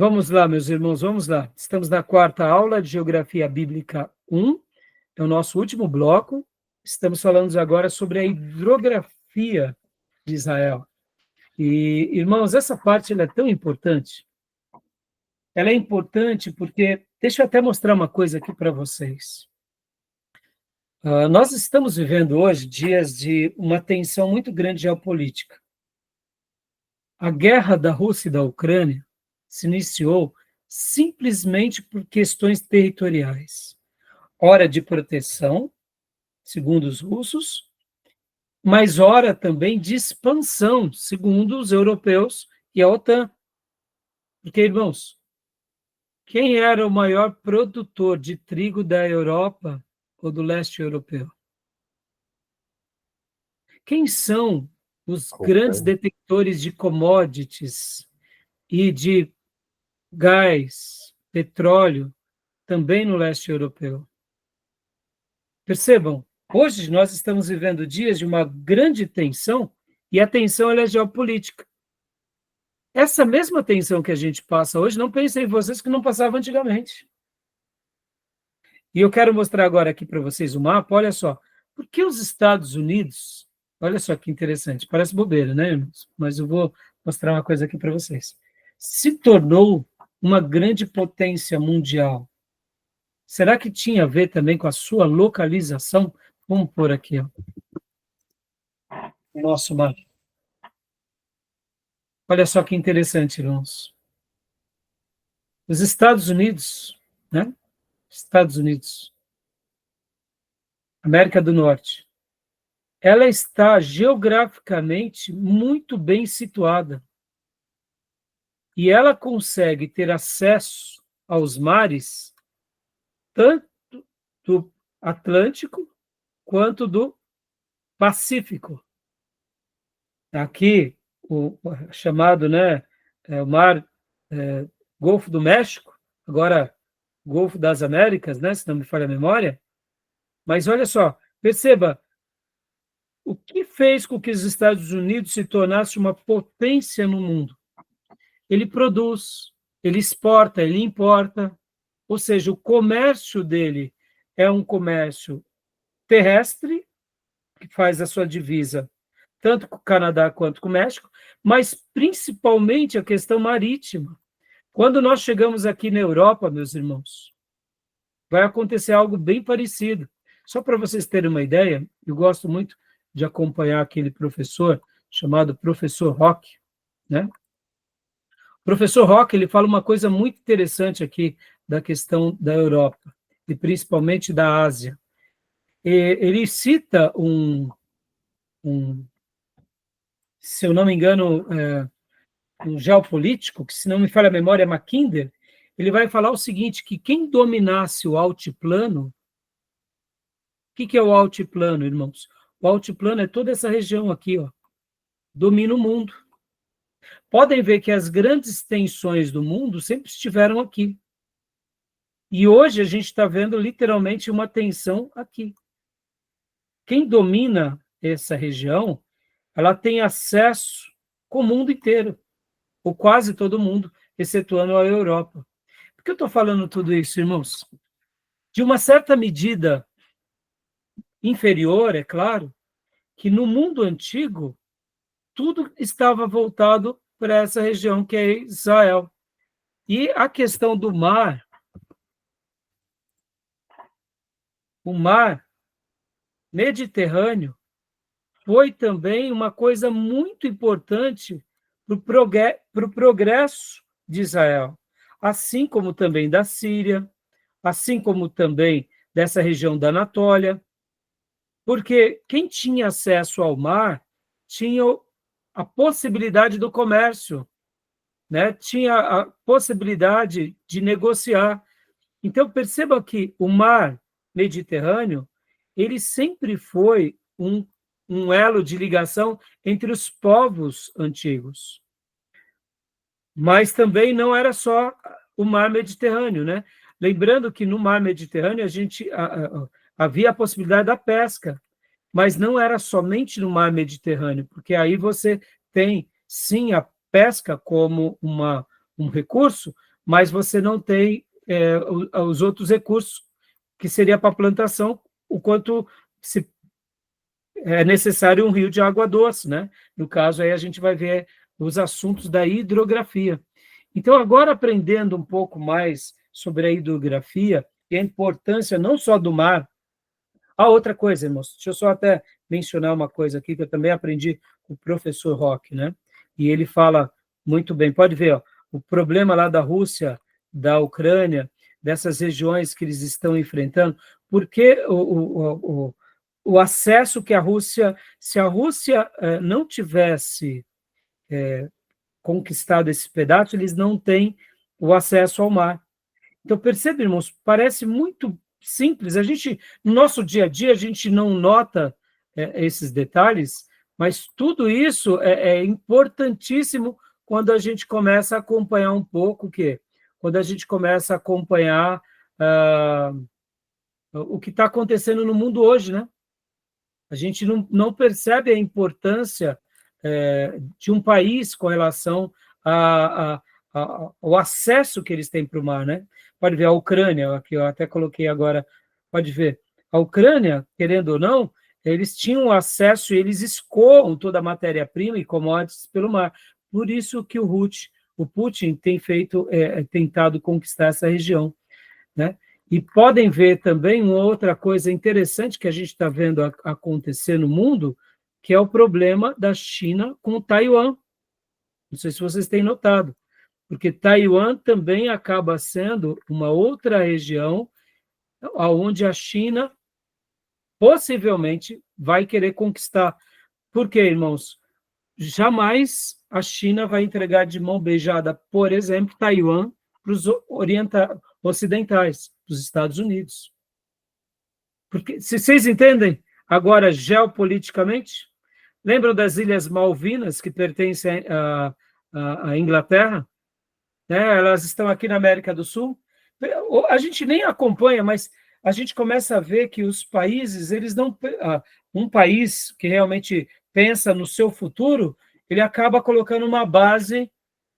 Vamos lá, meus irmãos, vamos lá. Estamos na quarta aula de Geografia Bíblica 1, é o nosso último bloco. Estamos falando agora sobre a hidrografia de Israel. E, irmãos, essa parte ela é tão importante. Ela é importante porque, deixa eu até mostrar uma coisa aqui para vocês. Nós estamos vivendo hoje dias de uma tensão muito grande geopolítica. A guerra da Rússia e da Ucrânia se iniciou simplesmente por questões territoriais. Ora de proteção, segundo os russos, mas ora também de expansão, segundo os europeus e a OTAN. Porque, irmãos, quem era o maior produtor de trigo da Europa ou do leste europeu? Quem são os grandes detentores de commodities e de gás, petróleo, também no leste europeu? Percebam, hoje nós estamos vivendo dias de uma grande tensão, e a tensão ela é geopolítica. Essa mesma tensão que a gente passa hoje, não pensem em vocês que não passava antigamente. E eu quero mostrar agora aqui para vocês o mapa, olha só. Por que os Estados Unidos, olha só que interessante, parece bobeira, né, irmãos? Mas eu vou mostrar uma coisa aqui para vocês. Se tornou uma grande potência mundial. Será que tinha a ver também com a sua localização? Vamos pôr aqui, ó. O nosso mapa. Olha só que interessante, irmãos. Os Estados Unidos, né? Estados Unidos, América do Norte, ela está geograficamente muito bem situada. E ela consegue ter acesso aos mares, tanto do Atlântico quanto do Pacífico. Aqui, o chamado, né, o mar Golfo do México, agora Golfo das Américas, né, se não me falha a memória. Mas olha só, perceba, o que fez com que os Estados Unidos se tornassem uma potência no mundo? Ele produz, ele exporta, ele importa, ou seja, o comércio dele é um comércio terrestre, que faz a sua divisa tanto com o Canadá quanto com o México, mas principalmente a questão marítima. Quando nós chegamos aqui na Europa, meus irmãos, vai acontecer algo bem parecido. Só para vocês terem uma ideia, eu gosto muito de acompanhar aquele professor chamado Professor Roque, né? O professor Roque, ele fala uma coisa muito interessante aqui da questão da Europa, e principalmente da Ásia. Ele cita se eu não me engano, um geopolítico, que se não me falha a memória é Mackinder, ele vai falar o seguinte, que quem dominasse o altiplano, o que é o altiplano, irmãos? O altiplano é toda essa região aqui, ó, domina o mundo. Podem ver que as grandes tensões do mundo sempre estiveram aqui. E hoje a gente está vendo literalmente uma tensão aqui. Quem domina essa região, ela tem acesso com o mundo inteiro, ou quase todo mundo, excetuando a Europa. Por que eu estou falando tudo isso, irmãos? De uma certa medida inferior, é claro, que no mundo antigo, tudo estava voltado para essa região que é Israel. E a questão do mar, o mar Mediterrâneo, foi também uma coisa muito importante para o progresso de Israel, assim como também da Síria, assim como também dessa região da Anatólia, porque quem tinha acesso ao mar tinha a possibilidade do comércio, né? Tinha a possibilidade de negociar. Então, perceba que o mar Mediterrâneo, ele sempre foi um elo de ligação entre os povos antigos. Mas também não era só o mar Mediterrâneo, né? Lembrando que no mar Mediterrâneo havia a possibilidade da pesca, mas não era somente no mar Mediterrâneo, porque aí você tem, sim, a pesca como um recurso, mas você não tem os outros recursos, que seria para plantação, o quanto é necessário um rio de água doce, né? No caso, aí a gente vai ver os assuntos da hidrografia. Então, agora aprendendo um pouco mais sobre a hidrografia e a importância não só do mar. Outra coisa, irmãos, deixa eu só até mencionar uma coisa aqui que eu também aprendi com o professor Rock, né? E ele fala muito bem, pode ver, ó, o problema lá da Rússia, da Ucrânia, dessas regiões que eles estão enfrentando, porque o acesso que a Rússia, se a Rússia não tivesse conquistado esse pedaço, eles não têm o acesso ao mar. Então, percebe, irmãos, parece muito simples. No nosso dia a dia, a gente não nota esses detalhes, mas tudo isso é importantíssimo quando a gente começa a acompanhar um pouco o quê? Quando a gente começa a acompanhar o que está acontecendo no mundo hoje, né? A gente não percebe a importância de um país com relação ao acesso que eles têm para o mar, né? Pode ver a Ucrânia, aqui eu até coloquei agora, pode ver. A Ucrânia, querendo ou não, eles tinham acesso, eles escoam toda a matéria-prima e commodities pelo mar. Por isso que o Putin tem tentado conquistar essa região, né? E podem ver também uma outra coisa interessante que a gente está vendo acontecer no mundo, que é o problema da China com Taiwan. Não sei se vocês têm notado, porque Taiwan também acaba sendo uma outra região onde a China possivelmente vai querer conquistar. Por quê, irmãos? Jamais a China vai entregar de mão beijada, por exemplo, Taiwan para os ocidentais, para os Estados Unidos. Porque, se vocês entendem agora geopoliticamente, lembram das Ilhas Malvinas, que pertencem à Inglaterra? Elas estão aqui na América do Sul. A gente nem acompanha, mas a gente começa a ver que os países, eles não. Um país que realmente pensa no seu futuro, ele acaba colocando uma base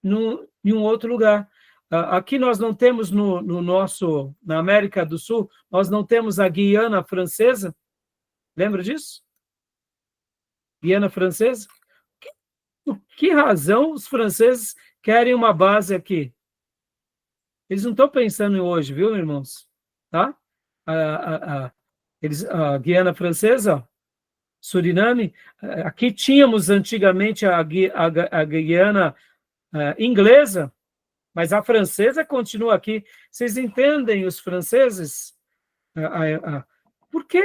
em um outro lugar. Aqui nós não temos na América do Sul, nós não temos a Guiana Francesa. Lembra disso? Guiana Francesa? Por que razão os franceses querem uma base aqui? Eles não estão pensando em hoje, viu, irmãos? Tá? A Guiana Francesa, Suriname, aqui tínhamos antigamente a Guiana inglesa, mas a francesa continua aqui. Vocês entendem os franceses? Porque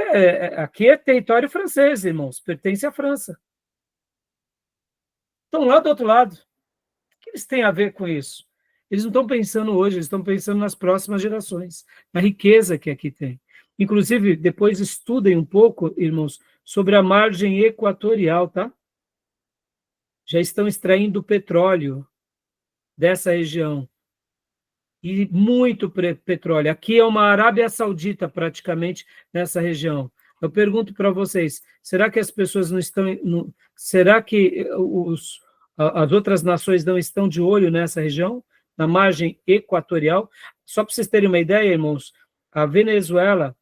aqui é território francês, irmãos, pertence à França. Estão lá do outro lado. O que eles têm a ver com isso? Eles não estão pensando hoje, eles estão pensando nas próximas gerações, na riqueza que aqui tem. Inclusive, depois estudem um pouco, irmãos, sobre a margem equatorial, tá? Já estão extraindo petróleo dessa região. E muito petróleo. Aqui é uma Arábia Saudita, praticamente, nessa região. Eu pergunto para vocês, será que as pessoas não estão... será que as outras nações não estão de olho nessa região, na margem equatorial? Só para vocês terem uma ideia, irmãos, a Venezuela,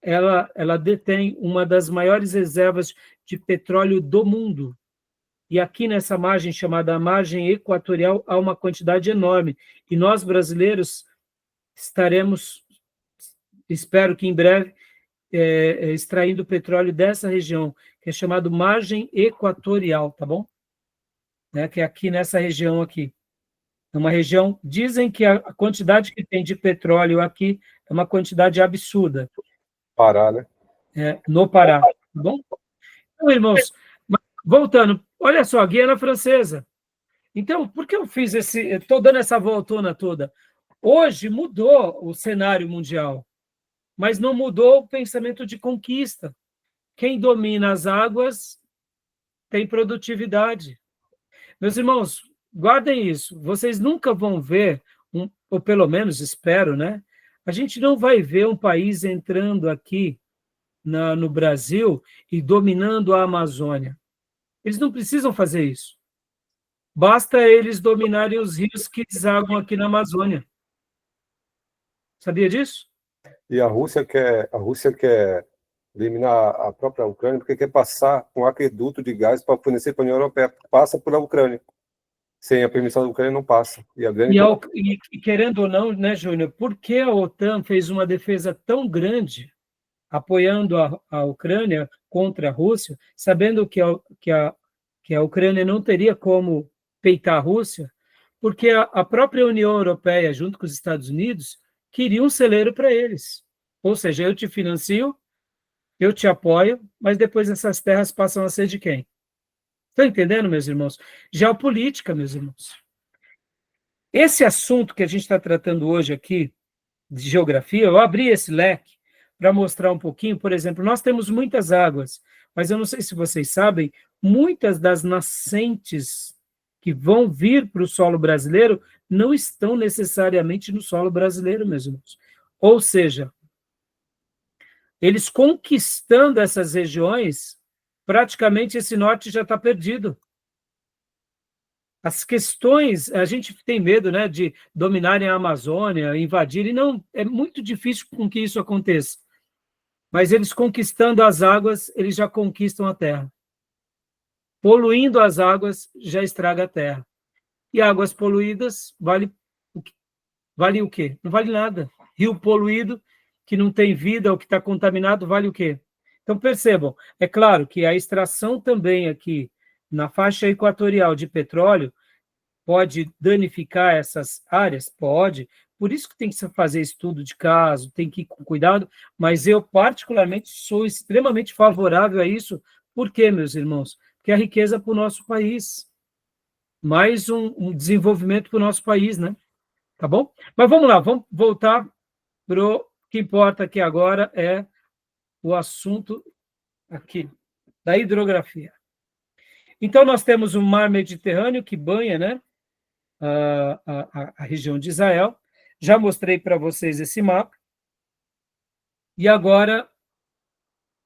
ela detém uma das maiores reservas de petróleo do mundo. E aqui nessa margem, chamada margem equatorial, há uma quantidade enorme. E nós, brasileiros, estaremos, espero que em breve, extraindo petróleo dessa região, que é chamado margem equatorial, tá bom? Que é aqui nessa região aqui. É uma região, dizem que a quantidade que tem de petróleo aqui é uma quantidade absurda. Pará, né? No Pará, tá bom? Então, irmãos, voltando, olha só, Guiana Francesa. Então, por que eu estou dando essa voltona toda? Hoje mudou o cenário mundial, mas não mudou o pensamento de conquista. Quem domina as águas tem produtividade. Meus irmãos, guardem isso. Vocês nunca vão ver, ou pelo menos espero, né? A gente não vai ver um país entrando aqui no Brasil e dominando a Amazônia. Eles não precisam fazer isso. Basta eles dominarem os rios que desagam aqui na Amazônia. Sabia disso? E a Rússia quer eliminar a própria Ucrânia porque quer passar um aqueduto de gás para fornecer para a União Europeia. Passa pela Ucrânia. Sem a permissão da Ucrânia não passa. E a grande E querendo ou não, né, Júnior, por que a OTAN fez uma defesa tão grande apoiando a Ucrânia contra a Rússia, sabendo que a Ucrânia não teria como peitar a Rússia, porque a própria União Europeia, junto com os Estados Unidos, queria um celeiro para eles. Ou seja, eu te financio, eu te apoio, mas depois essas terras passam a ser de quem? Estão entendendo, meus irmãos? Geopolítica, meus irmãos. Esse assunto que a gente está tratando hoje aqui, de geografia, eu abri esse leque para mostrar um pouquinho. Por exemplo, nós temos muitas águas, mas eu não sei se vocês sabem, muitas das nascentes que vão vir para o solo brasileiro não estão necessariamente no solo brasileiro, meus irmãos. Ou seja, eles conquistando essas regiões, praticamente esse norte já está perdido. As questões, a gente tem medo, né, de dominarem a Amazônia, invadirem, não, é muito difícil com que isso aconteça. Mas eles conquistando as águas, eles já conquistam a terra. Poluindo as águas, já estraga a terra. E águas poluídas, vale o quê? Não vale nada. Rio poluído, que não tem vida, ou que está contaminado, vale o quê? Então, percebam, é claro que a extração também aqui, na faixa equatorial de petróleo, pode danificar essas áreas? Pode. Por isso que tem que se fazer estudo de caso, tem que ir com cuidado, mas eu, particularmente, sou extremamente favorável a isso. Por quê, meus irmãos? Porque é a riqueza para o nosso país. Mais um desenvolvimento para o nosso país, né? Tá bom? Mas vamos lá, vamos voltar para o que importa aqui agora, é o assunto aqui, da hidrografia. Então, nós temos o mar Mediterrâneo, que banha, né, a região de Israel. Já mostrei para vocês esse mapa. E agora,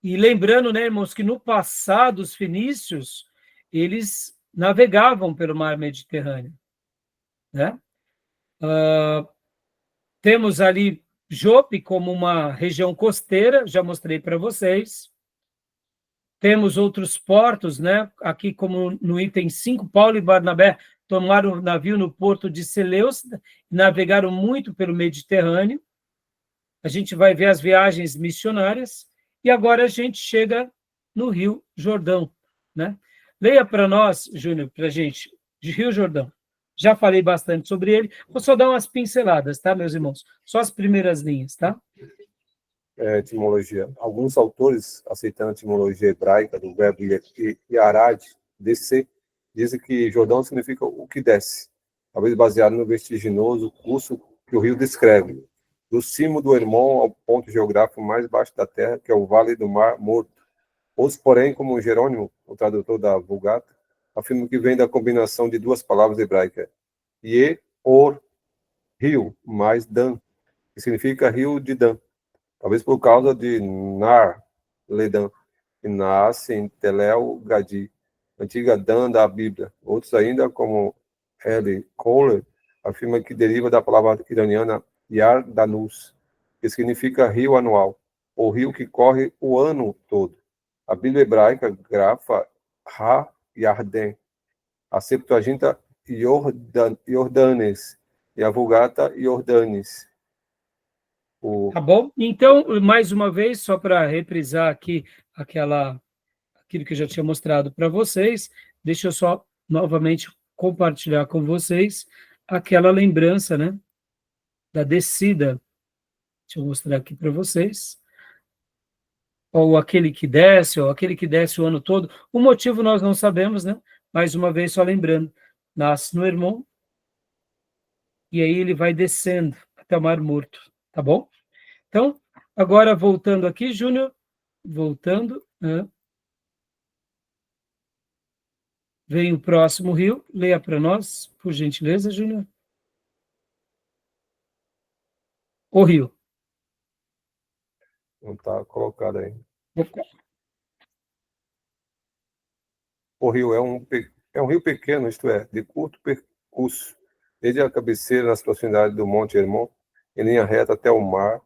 e lembrando, né, irmãos, que no passado os fenícios, eles navegavam pelo mar Mediterrâneo, né? Temos ali Jope como uma região costeira, já mostrei para vocês. Temos outros portos, né? Aqui, como no item 5, Paulo e Barnabé tomaram o navio no porto de Seleucida, navegaram muito pelo Mediterrâneo. A gente vai ver as viagens missionárias, e agora a gente chega no Rio Jordão, né? Leia para nós, Júnior, para a gente, de Rio Jordão. Já falei bastante sobre ele, vou só dar umas pinceladas, tá, meus irmãos? Só as primeiras linhas, tá? etimologia. Alguns autores, aceitando a etimologia hebraica do verbo yarad, descer, dizem que Jordão significa o que desce, talvez baseado no vertiginoso curso que o rio descreve, do cimo do Hermon ao ponto geográfico mais baixo da terra, que é o Vale do Mar Morto. Outros, porém, como Jerônimo, o tradutor da Vulgata, afirmam que vem da combinação de duas palavras hebraicas, Ye-or, rio, mais Dan, que significa rio de Dan. Talvez por causa de Nar Ledan, que nasce em Telel Gadi, antiga Dan da Bíblia. Outros ainda, como L. Kohler, afirma que deriva da palavra iraniana Yar Danus, que significa rio anual, ou rio que corre o ano todo. A Bíblia hebraica grafa Ha Yarden, a Septuaginta Jordanes e a Vulgata Jordanes. Tá bom? Então, mais uma vez, só para reprisar aqui aquilo que eu já tinha mostrado para vocês, deixa eu só novamente compartilhar com vocês aquela lembrança, né, da descida. Deixa eu mostrar aqui para vocês. Ou aquele que desce, ou aquele que desce o ano todo. O motivo nós não sabemos, né? Mais uma vez, só lembrando, nasce no Hermon, e aí ele vai descendo até o Mar Morto, tá bom? Então, agora voltando aqui, Júnior, voltando, né? Vem o próximo rio, leia para nós, por gentileza, Júnior. O rio. Não está colocado aí. Opa. O rio é É um rio pequeno, isto é, de curto percurso, desde a cabeceira nas proximidades do Monte Hermon, em linha reta até o mar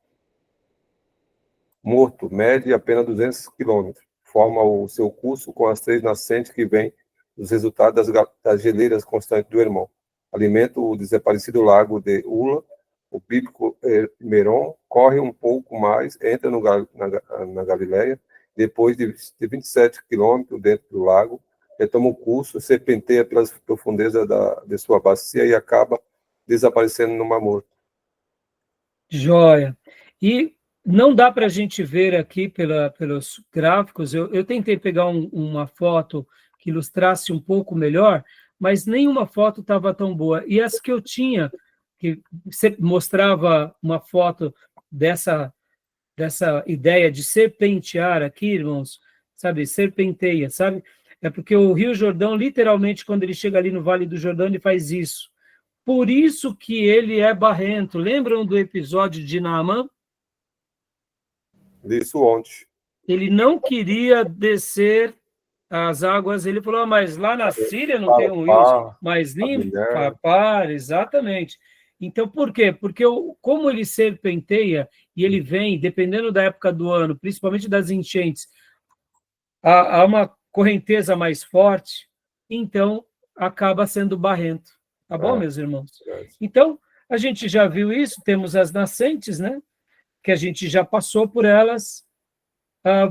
Morto, mede apenas 200 quilômetros. Forma o seu curso com as 3 nascentes que vêm dos resultados das geleiras constantes do Hermon. Alimenta o desaparecido lago de Ula, o bíblico Meron, corre um pouco mais, entra na Galileia, depois de 27 quilômetros dentro do lago, retoma o curso, serpenteia pelas profundezas de sua bacia e acaba desaparecendo no Mar Morto. Joia. E não dá para a gente ver aqui pelos gráficos, eu tentei pegar uma foto que ilustrasse um pouco melhor, mas nenhuma foto estava tão boa. E as que eu tinha, que mostrava uma foto dessa ideia de serpentear aqui, irmãos, sabe, serpenteia, sabe? É porque o Rio Jordão, literalmente, quando ele chega ali no Vale do Jordão, ele faz isso. Por isso que ele é barrento. Lembram do episódio de Naamã? Isso ontem. Ele não queria descer as águas. Ele falou, mas lá na Síria não tem um rio mais limpo? Papar, exatamente. Então, por quê? Porque como ele serpenteia e ele vem, dependendo da época do ano, principalmente das enchentes, há uma correnteza mais forte, então acaba sendo barrento. Tá bom, meus irmãos? Então, a gente já viu isso, temos as nascentes, né? Que a gente já passou por elas.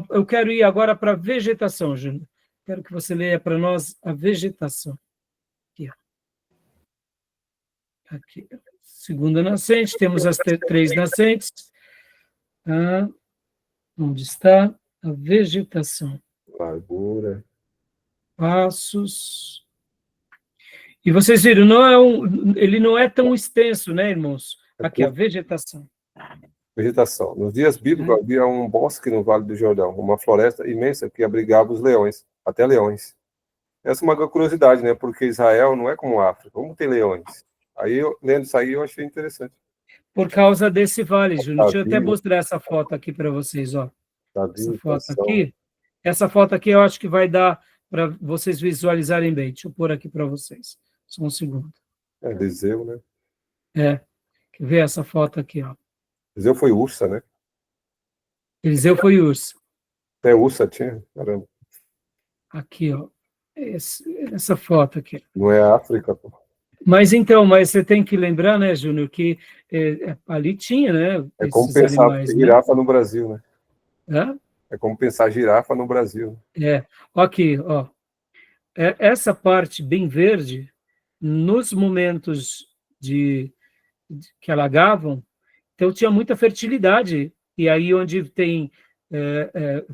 Eu quero ir agora para a vegetação, Júnior. Quero que você leia para nós a vegetação. Aqui, ó. Aqui. Segunda nascente, temos as 3 nascentes. Onde está a vegetação? Largura. Passos. E vocês viram, ele não é tão extenso, né, irmãos? Aqui, a vegetação. Vegetação. Nos dias bíblicos havia um bosque no Vale do Jordão, uma floresta imensa que abrigava os leões, até leões. Essa é uma curiosidade, né? Porque Israel não é como a África. Como tem leões? Aí, lendo isso aí, eu achei interessante. Por causa desse vale, Júnior. Deixa eu até mostrar essa foto aqui para vocês, ó. Essa foto aqui eu acho que vai dar para vocês visualizarem bem. Deixa eu pôr aqui para vocês. Só um segundo. É Eliseu, né? Quer ver essa foto aqui, ó? Eliseu foi ursa, né? Eliseu foi ursa. Até ursa tinha, caramba. Aqui, ó. Essa foto aqui. Não é África, pô. Mas você tem que lembrar, né, Júnior, que ali tinha, né? É como pensar animais, girafa, né? No Brasil, né? Hã? É como pensar girafa no Brasil. Aqui, ó. Essa parte bem verde, nos momentos que alagavam, então tinha muita fertilidade. E aí onde tem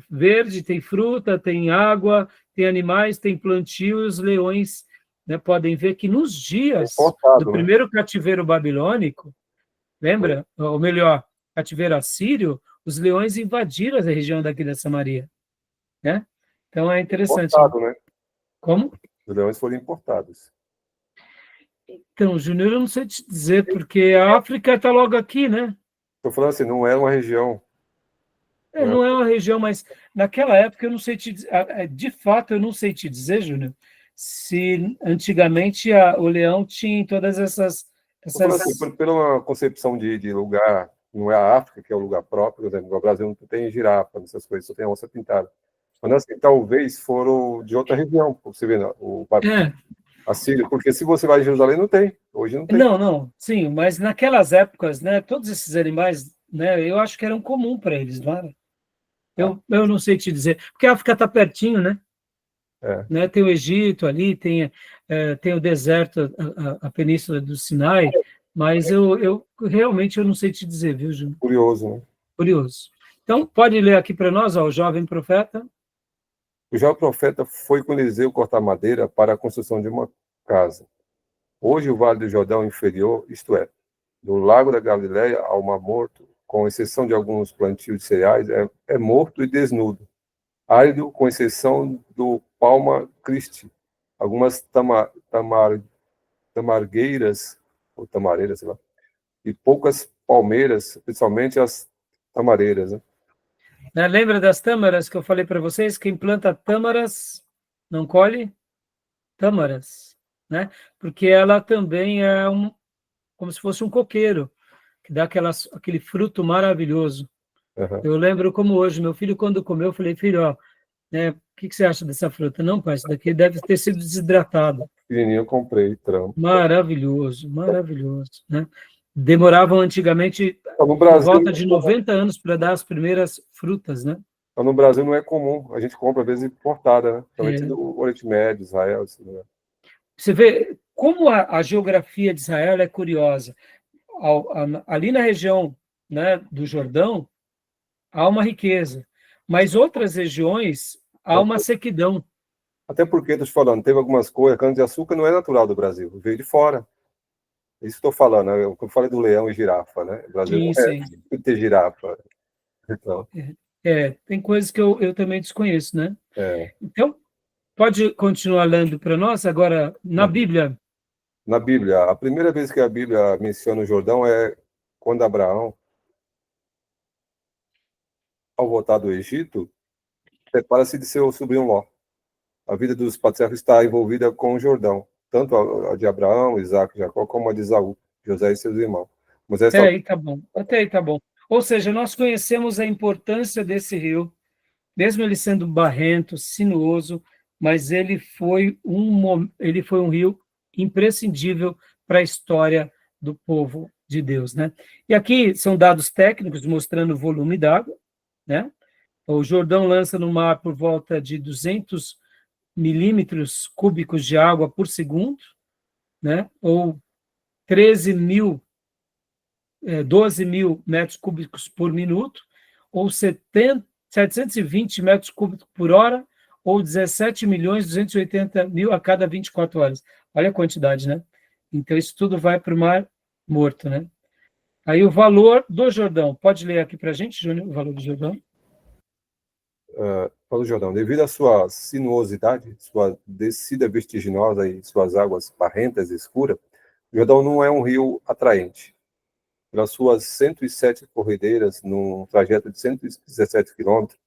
verde, tem fruta, tem água, tem animais, tem plantio, e os leões, né, podem ver que nos dias do primeiro cativeiro babilônico, lembra? Ou melhor, cativeiro assírio, os leões invadiram a região daqui da Samaria. Né? Então é interessante. Importado, né? Como? Os leões foram importados. Então, Júnior, eu não sei te dizer, porque a África está logo aqui, né? Estou falando assim, não é uma região. Não é uma região, mas naquela época eu não sei te dizer, de fato eu não sei te dizer, Júnior, se antigamente o leão tinha todas essas... Assim, pela concepção de lugar, não é a África que é o lugar próprio, por exemplo, no Brasil não tem girafa, essas coisas, só tem onça pintada. Mas assim, talvez foram de outra região, você vê, Assírio, porque se você vai em Jerusalém, não tem. Hoje não tem. Não, sim, mas naquelas épocas, né, todos esses animais, né, eu acho que eram comum para eles, não era? Eu não sei te dizer, porque a África está pertinho, né? Né? Tem o Egito ali, tem o deserto, a península do Sinai, mas eu realmente não sei te dizer, viu, Júnior? Curioso, né? Curioso. Então, pode ler aqui para nós, ó, o jovem profeta. O jovem profeta foi com Eliseu cortar madeira para a construção de uma casa. Hoje o Vale do Jordão inferior, isto é, do Lago da Galileia ao Mar Morto, com exceção de alguns plantios de cereais, é morto e desnudo. Árido, com exceção do Palma Christi, algumas tamargueiras, ou tamareiras, sei lá, e poucas palmeiras, principalmente as tamareiras. Né? Lembra das tâmaras que eu falei para vocês? Quem planta tâmaras não colhe tâmaras, né? Porque ela também é como se fosse um coqueiro, que dá aquele fruto maravilhoso. Aham. Eu lembro como hoje, meu filho, quando comeu, eu falei, filho, ó, né, o que você acha dessa fruta? Não, pai, isso daqui deve ter sido desidratado. Pequenininho eu comprei, trampo. Maravilhoso, maravilhoso, né? Demoravam antigamente Então, no por Brasil, volta de 90 anos para dar as primeiras frutas, né? então, no Brasil não é comum. A gente compra, às vezes, importada, né? Principalmente É, do Oriente Médio, Israel, assim, né? você vê como a geografia de Israel é curiosa. Ali na região, né, do Jordão, há uma riqueza, mas outras regiões há uma sequidão. Até porque, estou te falando, teve algumas coisas, cana-de-açúcar não é natural do Brasil, veio de fora. Isso estou falando, né? Eu falei do leão e girafa, né? O Brasil Sim, não é sim. de ter girafa. Então, Tem coisas que eu também desconheço, né? é, Então, pode continuar lendo para nós agora na na, Bíblia. na Bíblia, a primeira vez que a Bíblia menciona o Jordão é quando Abraão, ao voltar do Egito, prepara-se de seu sobrinho Ló. A vida dos patriarcas está envolvida com o Jordão, tanto a de Abraão, Isaac, Jacó, como a de Esaú, José e seus irmãos. Moisés Até está aí tá bom, até aí tá bom. Ou seja, nós conhecemos a importância desse rio, mesmo ele sendo barrento, sinuoso, mas ele foi um rio imprescindível para a história do povo de Deus, né? E aqui são dados técnicos mostrando o volume d'água, né? O Jordão lança no mar por volta de 200 milímetros cúbicos de água por segundo, né? Ou 12 mil metros cúbicos por minuto, ou 720 metros cúbicos por hora, ou 17 milhões 280 mil a cada 24 horas. Olha a quantidade, né? Então, isso tudo vai para o Mar Morto, né? Aí o valor do Jordão. Pode ler aqui para a gente, Júnior, o valor do Jordão? para o Jordão. Devido à sua sinuosidade, sua descida vertiginosa e suas águas barrentas e escuras, o Jordão não é um rio atraente. Pelas suas 107 corredeiras, num trajeto de 117 quilômetros,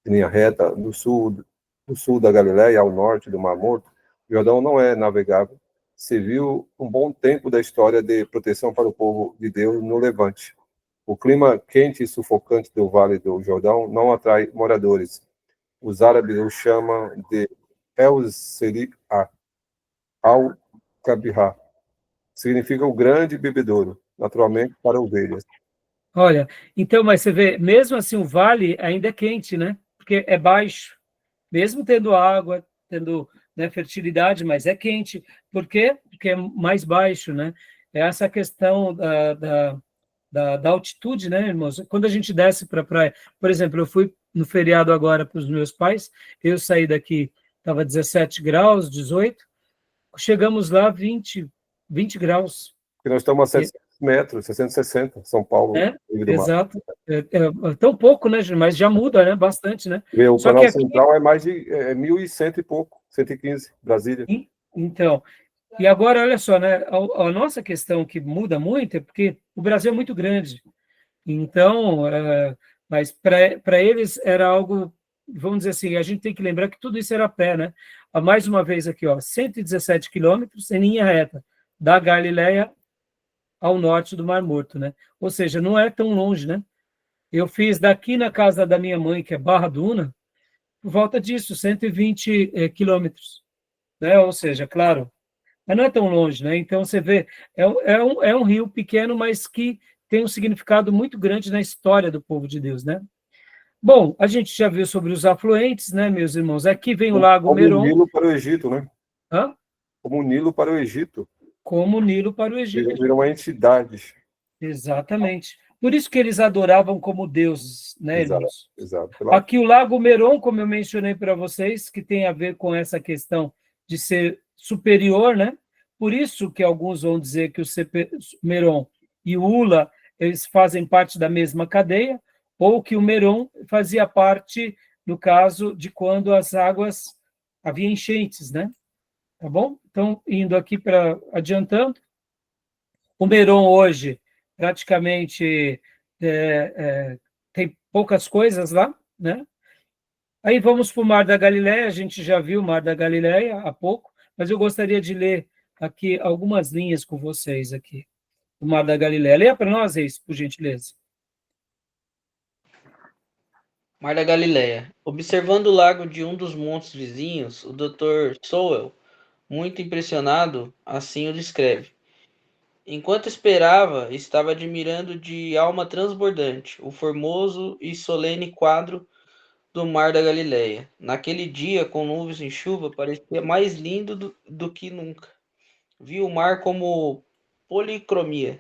em linha reta, do sul da Galiléia ao norte do Mar Morto, o Jordão não é navegável. Serviu um bom tempo da história de proteção para o povo de Deus no Levante. O clima quente e sufocante do Vale do Jordão não atrai moradores. Os árabes o chamam de El-Seri'a, Al-Kabirá. Significa o grande bebedouro, naturalmente para ovelhas. Olha, então, mas você vê, mesmo assim, o vale ainda é quente, né? Porque é baixo. Mesmo tendo água, tendo, né, fertilidade, mas é quente. Por quê? Porque é mais baixo, né? É essa questão da altitude, né, irmãos? Quando a gente desce para a praia, por exemplo, eu fui no feriado agora para os meus pais, eu saí daqui, estava 17 graus, 18, chegamos lá 20 graus. Porque nós estamos a 700 metros, 660, São Paulo, É, Rio do Mar. exato. É tão pouco, né, mas já muda, né, bastante, né? O Só que canal aqui, central é mais de 1.100 e pouco, 115, Brasília. então, e agora, olha só, né, a nossa questão que muda muito é porque o Brasil é muito grande. Então, mas para eles era algo, vamos dizer assim, a gente tem que lembrar que tudo isso era a pé, né? Mais uma vez aqui, ó, 117 quilômetros em linha reta, da Galileia ao norte do Mar Morto, né? Ou seja, não é tão longe, né? Eu fiz daqui na casa da minha mãe, que é Barra Duna, por volta disso, 120 quilômetros, né? Ou seja, claro, mas não é tão longe, né? Então você vê, é um rio pequeno, mas que tem um significado muito grande na história do povo de Deus, né? Bom, a gente já viu sobre os afluentes, né, meus irmãos? Aqui vem o Lago Como o Meron, Nilo para o Egito, né? hã? Como o Nilo para o Egito. Como o Nilo para o Ele Egito. virou uma entidade. Exatamente. Por isso que eles adoravam como deuses, né, Exato, irmãos? exato. Aqui o Lago Meron, como eu mencionei para vocês, que tem a ver com essa questão de ser superior, né? Por isso que alguns vão dizer que o Meron e o Ula, eles fazem parte da mesma cadeia, ou que o Meron fazia parte, no caso, de quando as águas havia enchentes, né? Tá bom? Então, indo aqui para adiantando, o Meron hoje praticamente tem poucas coisas lá, né? Aí vamos para o Mar da Galileia, a gente já viu o Mar da Galileia há pouco, mas eu gostaria de ler aqui algumas linhas com vocês aqui. O Mar da Galileia. Leia para nós, Reis, por gentileza. Mar da Galileia. Observando o lago de um dos montes vizinhos, o Dr. Sowell, muito impressionado, assim o descreve. Enquanto esperava, estava admirando de alma transbordante o formoso e solene quadro do Mar da Galileia. Naquele dia, com nuvens e chuva, parecia mais lindo do que nunca. Vi o mar como policromia.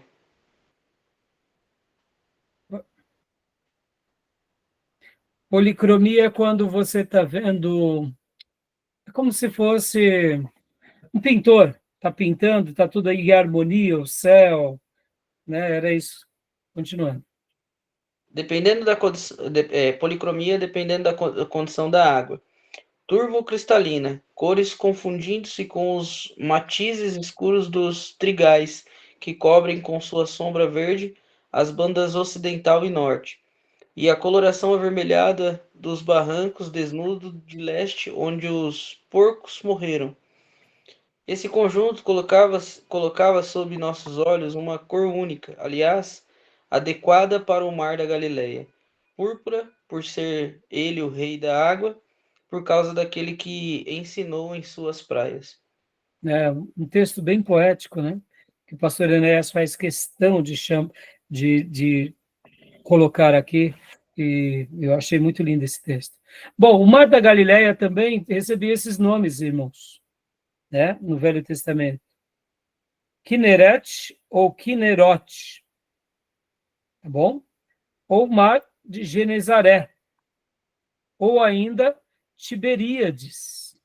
Policromia é quando você está vendo... É como se fosse um pintor. Está pintando, está tudo aí em harmonia, o céu, né? Era isso. Continuando. Dependendo da policromia, dependendo da condição da água. Turvo-cristalina, cores confundindo-se com os matizes escuros dos trigais, que cobrem com sua sombra verde as bandas ocidental e norte, e a coloração avermelhada dos barrancos desnudos de leste, onde os porcos morreram. Esse conjunto colocava sob nossos olhos uma cor única, aliás, adequada para o mar da Galileia. Púrpura, por ser ele o rei da água, por causa daquele que ensinou em suas praias. É um texto bem poético, né? Que o pastor Enéas faz questão de colocar aqui, e eu achei muito lindo esse texto. Bom, o Mar da Galileia também recebia esses nomes, irmãos, né? No Velho Testamento. Kineret ou Kinerote, tá bom? Ou Mar de Genezaré, ou ainda Tiberíades,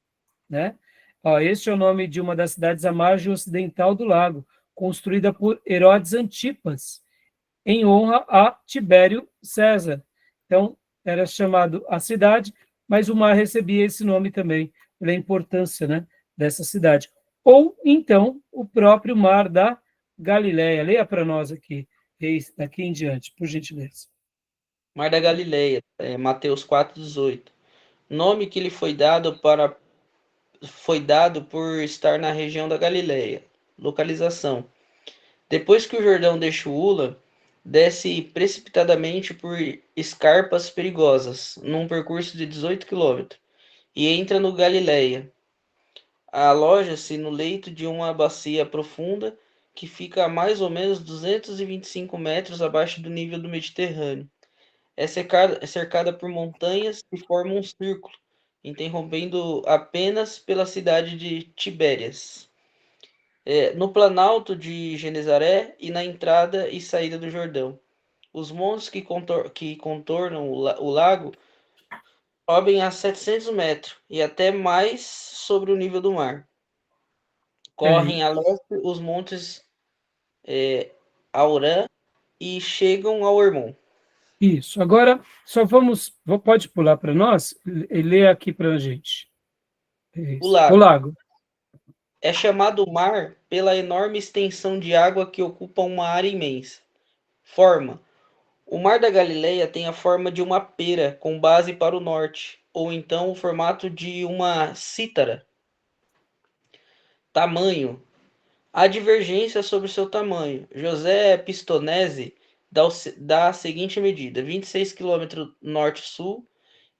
né? Ó, este é o nome de uma das cidades à margem ocidental do lago, construída por Herodes Antipas, em honra a Tibério César. Então, era chamado a cidade, mas o mar recebia esse nome também, pela importância, né, dessa cidade. Ou, então, o próprio Mar da Galileia. Leia para nós aqui, daqui em diante, por gentileza. Mar da Galileia, Mateus 4,18. Nome que lhe foi dado por estar na região da Galileia. Localização. Depois que o Jordão deixa Ula, desce precipitadamente por escarpas perigosas, num percurso de 18 quilômetros, e entra no Galileia. Aloja-se no leito de uma bacia profunda que fica a mais ou menos 225 metros abaixo do nível do Mediterrâneo. É cercada por montanhas que formam um círculo, interrompendo apenas pela cidade de Tibérias. No planalto de Genezaré e na entrada e saída do Jordão. Os montes que contornam o lago sobem a 700 metros e até mais sobre o nível do mar. Correm a leste os montes Aurã e chegam ao Hermon. Isso. Agora, pode pular para nós e ler aqui para a gente. O lago. É chamado mar pela enorme extensão de água que ocupa uma área imensa. Forma. O Mar da Galileia tem a forma de uma pera com base para o norte, ou então o formato de uma cítara. Tamanho. Há divergência sobre seu tamanho. José Pistonese dá a seguinte medida: 26 km norte-sul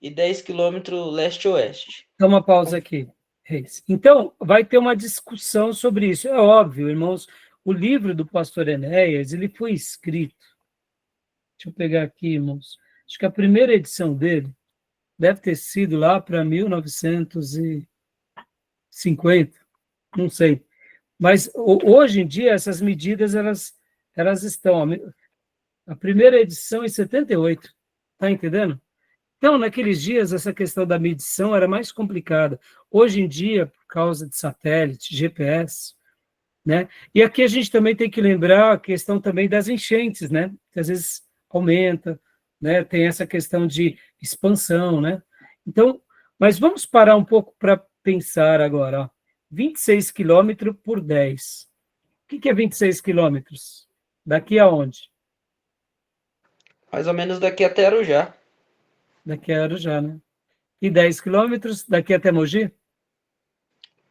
e 10 km leste-oeste. Dá uma pausa aqui, Reis. Então, vai ter uma discussão sobre isso. É óbvio, irmãos, o livro do pastor Enéas, ele foi escrito. Deixa eu pegar aqui, irmãos. Acho que a primeira edição dele deve ter sido lá para 1950, não sei. Mas hoje em dia, essas medidas, elas estão... A primeira edição em 78, tá entendendo? Então, naqueles dias, essa questão da medição era mais complicada. Hoje em dia, por causa de satélite, GPS, né? E aqui a gente também tem que lembrar a questão também das enchentes, né? Que às vezes aumenta, né? Tem essa questão de expansão, né? Então, mas vamos parar um pouco para pensar agora, ó. 26 quilômetros por 10. O que é 26 quilômetros? Daqui aonde? Mais ou menos daqui até Arujá. Daqui a Arujá, né? E 10 quilômetros daqui até Mogi?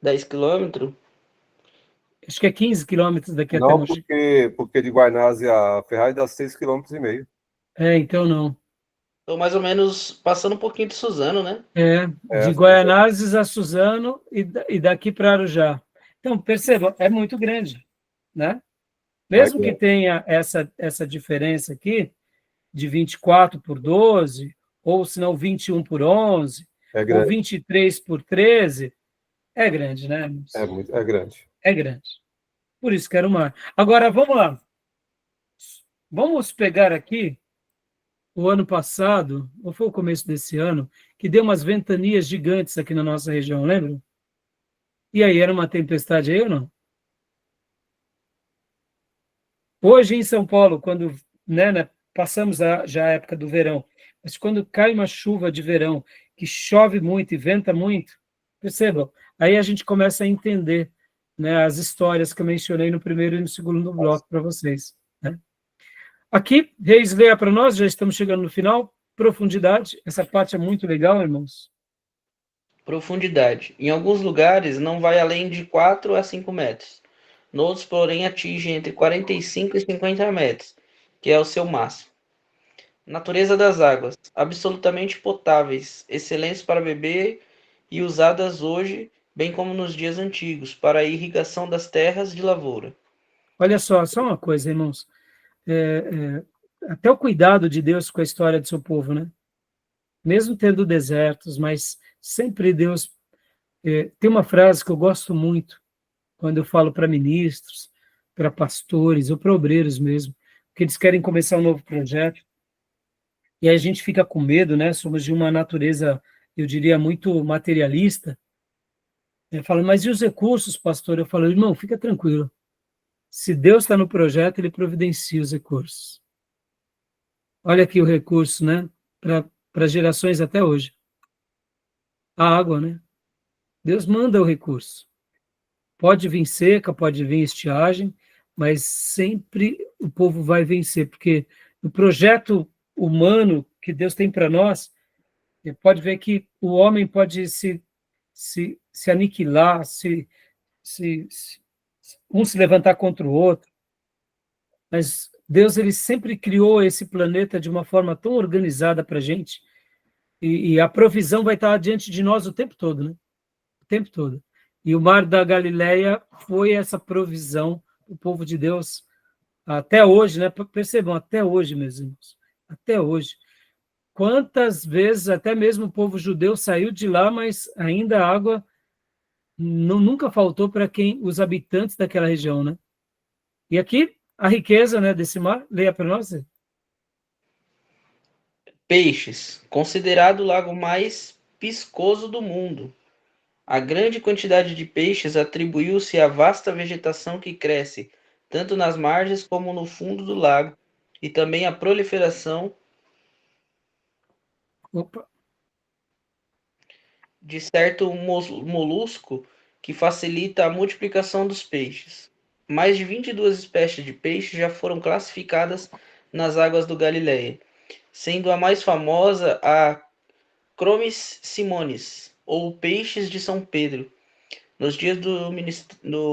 10 quilômetros? Acho que é 15 quilômetros daqui até Não, Mogi. porque de Guaianazes a Ferraz dá 6,5 km. É, então não. Ou mais ou menos passando um pouquinho de Suzano, né? É, É, de Guaianazes a Suzano e daqui para Arujá. Então, perceba, é muito grande, né? é Mesmo que grande. tenha essa diferença aqui, de 24 por 12, ou se não 21 por 11, É ou grande. 23 por 13, é grande, né? É grande. É grande. Por isso que era o mar. Agora, vamos lá. Vamos pegar aqui o ano passado, ou foi o começo desse ano, que deu umas ventanias gigantes aqui na nossa região, lembra? E aí, era uma tempestade aí ou não? Hoje em São Paulo, quando, passamos já a época do verão, mas quando cai uma chuva de verão, que chove muito e venta muito, percebam, aí a gente começa a entender, né, as histórias que eu mencionei no primeiro e no segundo bloco para vocês, né? Aqui, Reis, leia para nós, já estamos chegando no final, profundidade, essa parte é muito legal, irmãos. Profundidade. Em alguns lugares não vai além de 4 a 5 metros. Noutros, porém, atinge entre 45 e 50 metros, que é o seu máximo. Natureza das águas. Absolutamente potáveis, excelentes para beber e usadas hoje, bem como nos dias antigos, para a irrigação das terras de lavoura. Olha só uma coisa, irmãos, até o cuidado de Deus com a história do seu povo, né? Mesmo tendo desertos, mas sempre Deus... tem uma frase que eu gosto muito, quando eu falo para ministros, para pastores, ou para obreiros mesmo, que eles querem começar um novo projeto, e aí a gente fica com medo, né? Somos de uma natureza, eu diria, muito materialista. Eu falo, mas e os recursos, pastor? Eu falo, irmão, fica tranquilo. Se Deus está no projeto, ele providencia os recursos. Olha aqui o recurso, né? Para gerações até hoje. A água, né? Deus manda o recurso. Pode vir seca, pode vir estiagem, mas sempre o povo vai vencer, porque o projeto humano que Deus tem para nós, pode ver que o homem pode se aniquilar, um se levantar contra o outro, mas Deus ele sempre criou esse planeta de uma forma tão organizada para a gente, e a provisão vai estar diante de nós o tempo todo, né? O tempo todo. E o Mar da Galileia foi essa provisão, o povo de Deus, até hoje, né? Percebam, até hoje, meus irmãos, até hoje. Quantas vezes até mesmo o povo judeu saiu de lá, mas ainda a água nunca faltou para quem os habitantes daquela região, né? E aqui a riqueza, né, desse mar, leia para nós. Peixes. Considerado o lago mais piscoso do mundo. A grande quantidade de peixes atribuiu-se à vasta vegetação que cresce, tanto nas margens como no fundo do lago, e também à proliferação Opa. de certo molusco que facilita a multiplicação dos peixes. Mais de 22 espécies de peixes já foram classificadas nas águas do Galileia, sendo a mais famosa a Chromis simonis, ou peixes de São Pedro. Nos dias do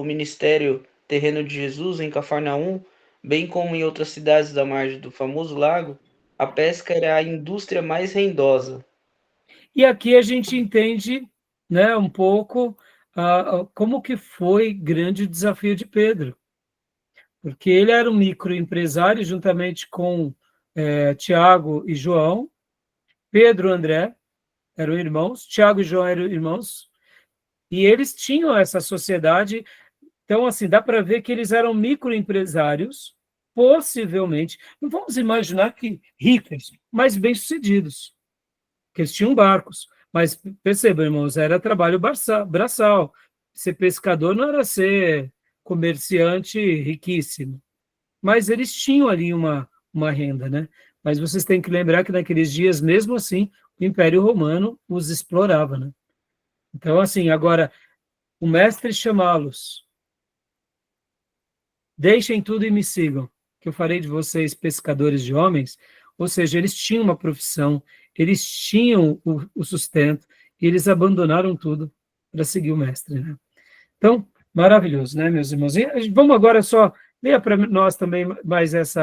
ministério terreno de Jesus em Cafarnaum, bem como em outras cidades da margem do famoso lago, a pesca era a indústria mais rendosa. E aqui a gente entende, né, um pouco como que foi grande o desafio de Pedro, porque ele era um microempresário juntamente com Tiago e João, Pedro e André eram irmãos, Tiago e João eram irmãos, e eles tinham essa sociedade. Então, assim, dá para ver que eles eram microempresários, possivelmente, não vamos imaginar que ricos, mas bem-sucedidos, que eles tinham barcos. Mas percebam, irmãos, era trabalho braçal. Ser pescador não era ser comerciante riquíssimo. Mas eles tinham ali uma renda, né? Mas vocês têm que lembrar que naqueles dias, mesmo assim, o Império Romano os explorava, né? Então, assim, agora, o mestre chamá-los, deixem tudo e me sigam, que eu farei de vocês pescadores de homens. Ou seja, eles tinham uma profissão, eles tinham o sustento, e eles abandonaram tudo para seguir o mestre, né? Então, maravilhoso, né, meus irmãos? E vamos agora só, leia para nós também mais esses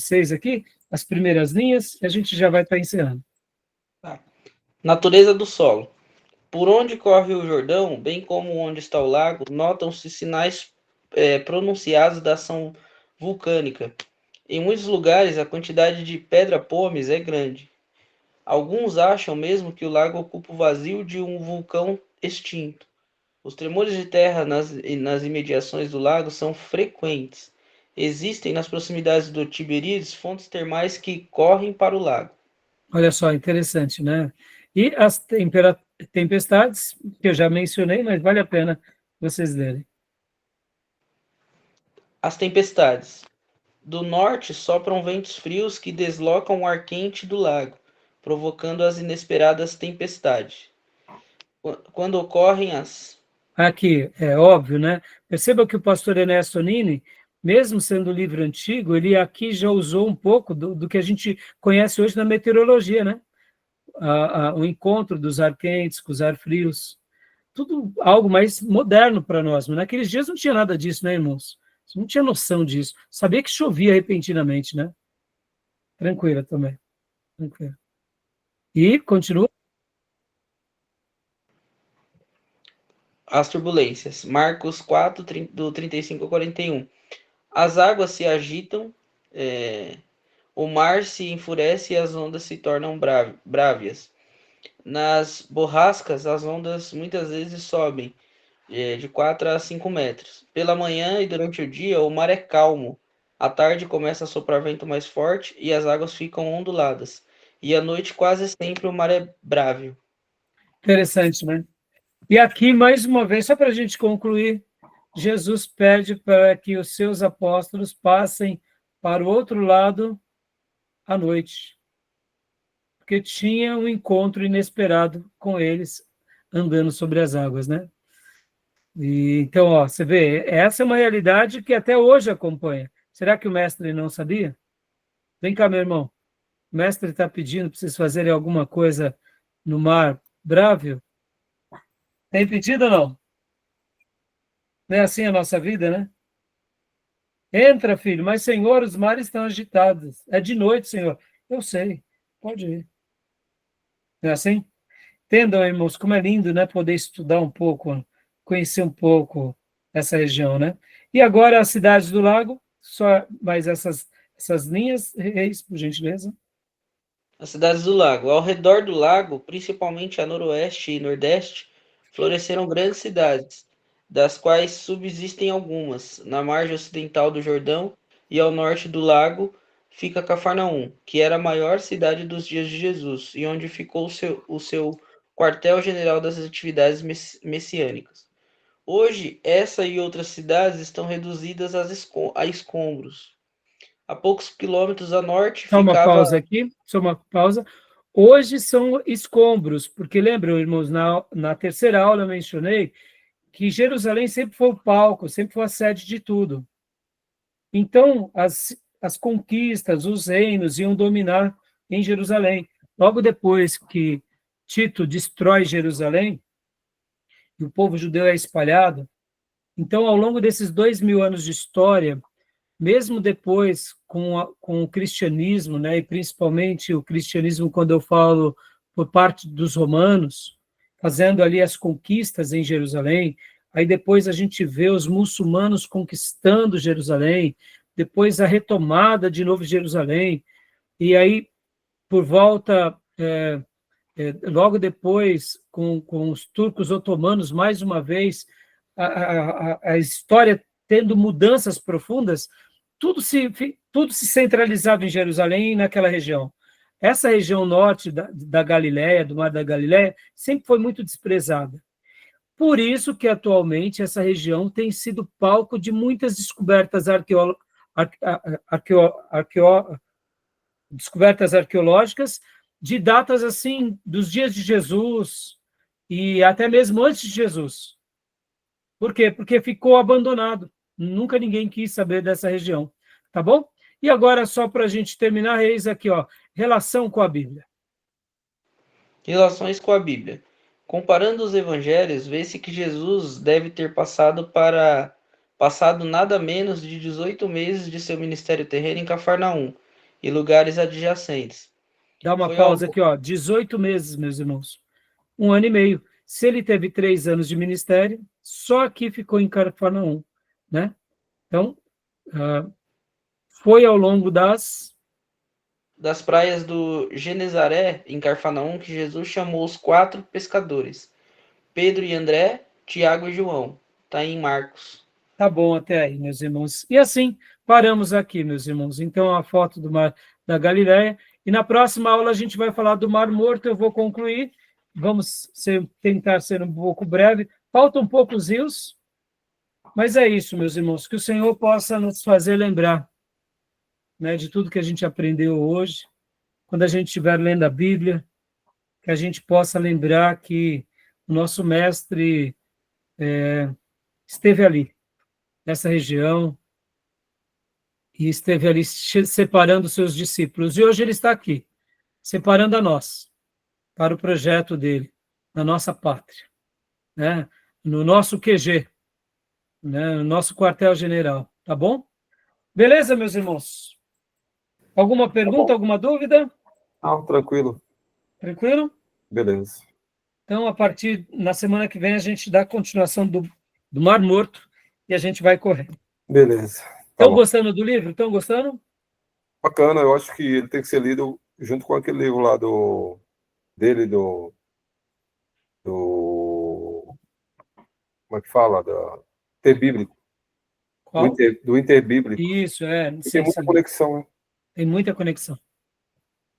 6 aqui, as primeiras linhas, e a gente já vai estar encerrando. Tá. Natureza do solo. Por onde corre o Jordão, bem como onde está o lago, notam-se sinais pronunciados da ação vulcânica. Em muitos lugares, a quantidade de pedra-pomes é grande. Alguns acham mesmo que o lago ocupa o vazio de um vulcão extinto. Os tremores de terra nas imediações do lago são frequentes. Existem nas proximidades do Tiberíades fontes termais que correm para o lago. Olha só, interessante, né? E as tempestades, que eu já mencionei, mas vale a pena vocês lerem. As tempestades. Do norte sopram ventos frios que deslocam o ar quente do lago, provocando as inesperadas tempestades. Quando ocorrem as... Aqui, é óbvio, né? Perceba que o pastor Ernesto Nini, mesmo sendo um livro antigo, ele aqui já usou um pouco do que a gente conhece hoje na meteorologia, né? O encontro dos ar quentes com os ar frios. Tudo algo mais moderno para nós. Mas naqueles dias não tinha nada disso, né, irmãos? Você não tinha noção disso. Sabia que chovia repentinamente, né? Tranquila também. Tranquila. E continua. As turbulências. Marcos 4, do 35 ao 41. As águas se agitam, o mar se enfurece e as ondas se tornam brávias. Nas borrascas, as ondas muitas vezes sobem de 4 a 5 metros. Pela manhã e durante o dia, o mar é calmo. À tarde começa a soprar vento mais forte e as águas ficam onduladas. E à noite, quase sempre, o mar é brávio. Interessante, né? E aqui, mais uma vez, só para a gente concluir, Jesus pede para que os seus apóstolos passem para o outro lado à noite, porque tinha um encontro inesperado com eles andando sobre as águas, né? E, então, ó, você vê, essa é uma realidade que até hoje acompanha. Será que o mestre não sabia? Vem cá, meu irmão. O mestre está pedindo para vocês fazerem alguma coisa no mar brávio? Tem pedido ou não? Não é assim a nossa vida, né? Entra, filho, mas, Senhor, os mares estão agitados. É de noite, Senhor. Eu sei, pode ir. Não é assim? Entendam, irmãos, como é lindo, né? Poder estudar um pouco, conhecer um pouco essa região, né? E agora as cidades do lago, só mais essas linhas, Reis, por gentileza. As cidades do lago. Ao redor do lago, principalmente a noroeste e nordeste, floresceram grandes cidades, das quais subsistem algumas. Na margem ocidental do Jordão e ao norte do lago fica Cafarnaum, que era a maior cidade dos dias de Jesus, e onde ficou o seu quartel-general das atividades messiânicas. Hoje, essa e outras cidades estão reduzidas a escombros. A poucos quilômetros a norte Só uma ficava... pausa aqui, só uma pausa. Hoje são escombros, porque lembram, irmãos, na terceira aula eu mencionei que Jerusalém sempre foi o palco, sempre foi a sede de tudo. Então, as conquistas, os reinos iam dominar em Jerusalém. Logo depois que Tito destrói Jerusalém, e o povo judeu é espalhado, então, ao longo desses 2000 anos de história, mesmo depois com o cristianismo, né, e principalmente o cristianismo, quando eu falo por parte dos romanos, fazendo ali as conquistas em Jerusalém, aí depois a gente vê os muçulmanos conquistando Jerusalém, depois a retomada de novo de Jerusalém, e aí, por volta, logo depois, com os turcos otomanos, mais uma vez, a história tendo mudanças profundas, tudo se centralizava em Jerusalém e naquela região. Essa região norte da Galileia, do Mar da Galileia, sempre foi muito desprezada. Por isso que, atualmente, essa região tem sido palco de muitas descobertas descobertas arqueológicas de datas assim dos dias de Jesus e até mesmo antes de Jesus. Por quê? Porque ficou abandonado. Nunca ninguém quis saber dessa região. Tá bom? E agora, só para a gente terminar, Reis, aqui, ó, relação com a Bíblia. Relações com a Bíblia. Comparando os evangelhos, vê-se que Jesus deve ter passado nada menos de 18 meses de seu ministério terreno em Cafarnaum e lugares adjacentes. Dá uma Foi pausa ao- aqui, ó. 18 meses, meus irmãos. 1 ano e meio. Se ele teve 3 anos de ministério, só aqui ficou em Cafarnaum, né? Então, foi ao longo das praias do Genezaré, em Cafarnaum, que Jesus chamou os 4 pescadores, Pedro e André, Tiago e João. Está em Marcos. Tá bom até aí, meus irmãos. E assim, paramos aqui, meus irmãos. Então, a foto do mar da Galileia. E na próxima aula a gente vai falar do Mar Morto. Eu vou concluir. Vamos tentar ser um pouco breve. Faltam poucos rios, mas é isso, meus irmãos. Que o Senhor possa nos fazer lembrar, né, de tudo que a gente aprendeu hoje. Quando a gente estiver lendo a Bíblia, que a gente possa lembrar que o nosso mestre esteve ali, nessa região, e esteve ali separando seus discípulos. E hoje ele está aqui, separando a nós, para o projeto dele, na nossa pátria, né? No nosso QG, né? No nosso quartel-general, tá bom? Beleza, meus irmãos? Alguma pergunta, alguma dúvida? Ah, tranquilo. Tranquilo? Beleza. Então, na semana que vem, a gente dá continuação do Mar Morto e a gente vai correr. Beleza. Estão gostando do livro? Estão gostando? Bacana, eu acho que ele tem que ser lido junto com aquele livro lá dele, como é que fala? Inter Bíblico. Qual? Do Inter Bíblico. Isso, Tem muita conexão, né? Tem muita conexão.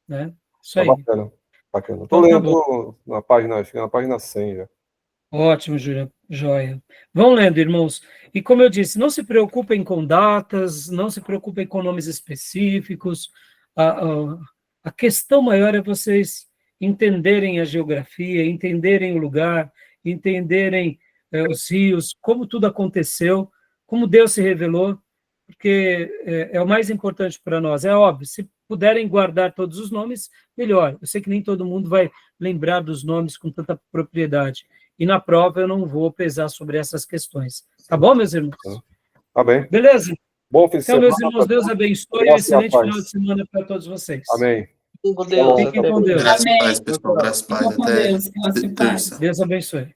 Né? Isso Tá aí. bacana. Bacana. Então, Tô tá lendo na página, acho que na página 100 já. Ótimo, Júlia. Joia. Vão lendo, irmãos. E como eu disse, não se preocupem com datas, não se preocupem com nomes específicos. A questão maior é vocês entenderem a geografia, entenderem o lugar, entenderem os rios, como tudo aconteceu, como Deus se revelou, porque é o mais importante para nós. É óbvio, se puderem guardar todos os nomes, melhor. Eu sei que nem todo mundo vai lembrar dos nomes com tanta propriedade. E na prova eu não vou pesar sobre essas questões. Tá bom, meus irmãos? Tá bem. Beleza? Bom fim de semana. Então, meus irmãos, Deus abençoe e um excelente final de semana para todos vocês. Amém. Com Deus. Fiquem com Deus. Graças a paz, pessoal. Graças a paz. Fica com Até Deus. Graça e paz. terça. Deus abençoe.